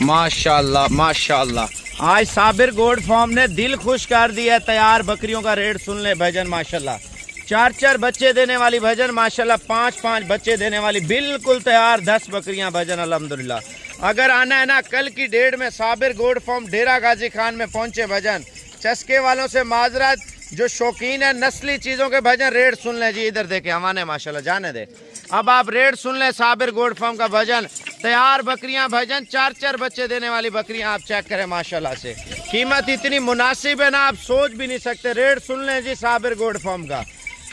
माशाल्लाह माशाल्लाह। आज साबिर गोड फार्म ने दिल खुश कर दिया। तैयार बकरियों का रेट सुन ले भजन माशाल्लाह। 4 बच्चे देने वाली भजन माशाल्लाह, 5 बच्चे देने वाली बिल्कुल तैयार 10 बकरियां भजन अल्हम्दुलिल्लाह। अगर आना है ना कल की डेट में साबिर गोड फार्म डेरा गाजी खान में पहुंचे भजन। चस्के वालों से माजरत, जो शौकीन है नस्ली चीज़ों के भजन रेट सुन लें जी। इधर देखे हमारे माशाल्लाह जाने दे। अब आप रेट सुन लें साबिर गोड फार्म का भजन। तैयार बकरियां भजन 4 बच्चे देने वाली बकरियां आप चेक करें माशाल्लाह से। कीमत इतनी मुनासिब है ना, आप सोच भी नहीं सकते। रेट सुन लें जी साबिर गोड फार्म का।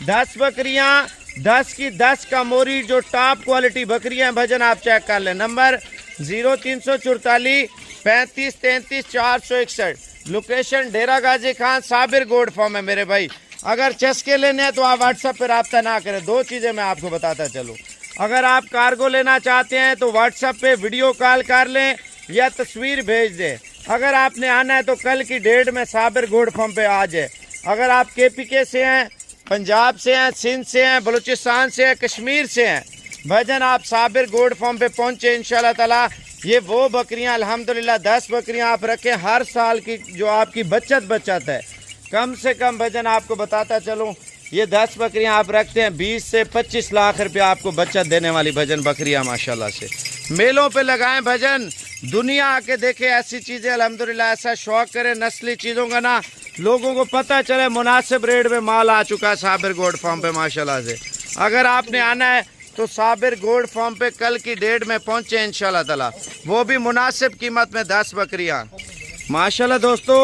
10 बकरियां, 10 की 10 का मोरी, जो टॉप क्वालिटी बकरियां भजन आप चेक कर लें। नंबर 0344 35 33 461। लोकेशन डेरा गाजी खान साबिर गोड फार्म है मेरे भाई। अगर चस्के लेने हैं तो आप व्हाट्सएप पर रब्ता ना करें। 2 चीज़ें मैं आपको बताता चलूँ। अगर आप कार्गो लेना चाहते हैं तो व्हाट्सएप पे वीडियो कॉल कर लें या तस्वीर भेज दें। अगर आपने आना है तो कल की डेट में साबिर गोड फार्म पे आ जाए। अगर आप KPK से हैं, पंजाब से हैं, सिंध से हैं, बलूचिस्तान से हैं, कश्मीर से हैं भजन, आप साबिर गोड फार्म पे पहुँचे इंशाल्लाह ताला। ये वो बकरियां अल्हम्दुलिल्लाह 10 बकरियां आप रखें हर साल की, जो आपकी बचत है। कम से कम भजन आपको बताता चलूँ, ये 10 बकरियां आप रखते हैं 20 से 25 लाख रुपया आपको बचत देने वाली भजन बकरियां माशाल्लाह से। मेलों पे लगाएं भजन, दुनिया आके देखे ऐसी चीज़ें अल्हम्दुलिल्लाह। ऐसा शौक करें नस्ली चीज़ों का ना, लोगों को पता चले मुनासिब रेट में माल आ चुका है साबिर गोड फार्म पे माशाल्लाह से। अगर आपने आना है तो साबिर गोड फार्म पे कल की डेट में पहुँचे इंशाल्लाह ताला, वो भी मुनासिब कीमत में 10 बकरियाँ माशाल्लाह। दोस्तों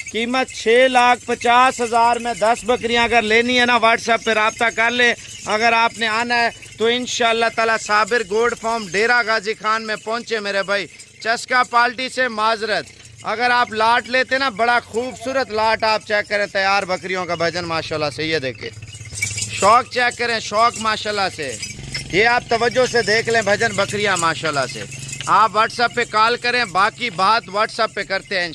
कीमत 6,50,000 में 10 बकरियां अगर लेनी है ना, व्हाट्सएप पे रब्ता कर ले। अगर आपने आना है तो इंशाल्लाह ताला साबिर गोड फार्म डेरा गाजी खान में पहुंचे मेरे भाई। चस्का पार्टी से माजरत, अगर आप लाट लेते ना, बड़ा खूबसूरत लाट आप चेक करें तैयार बकरियों का भजन माशाल्लाह से। ये देखें शौक चेक करें, शौक माशाल्लाह से। ये आप तवज्जो से देख लें भजन बकरियां माशाल्लाह से। आप व्हाट्सएप पे कॉल करें, बाकी बात व्हाट्सएप पे करते हैं।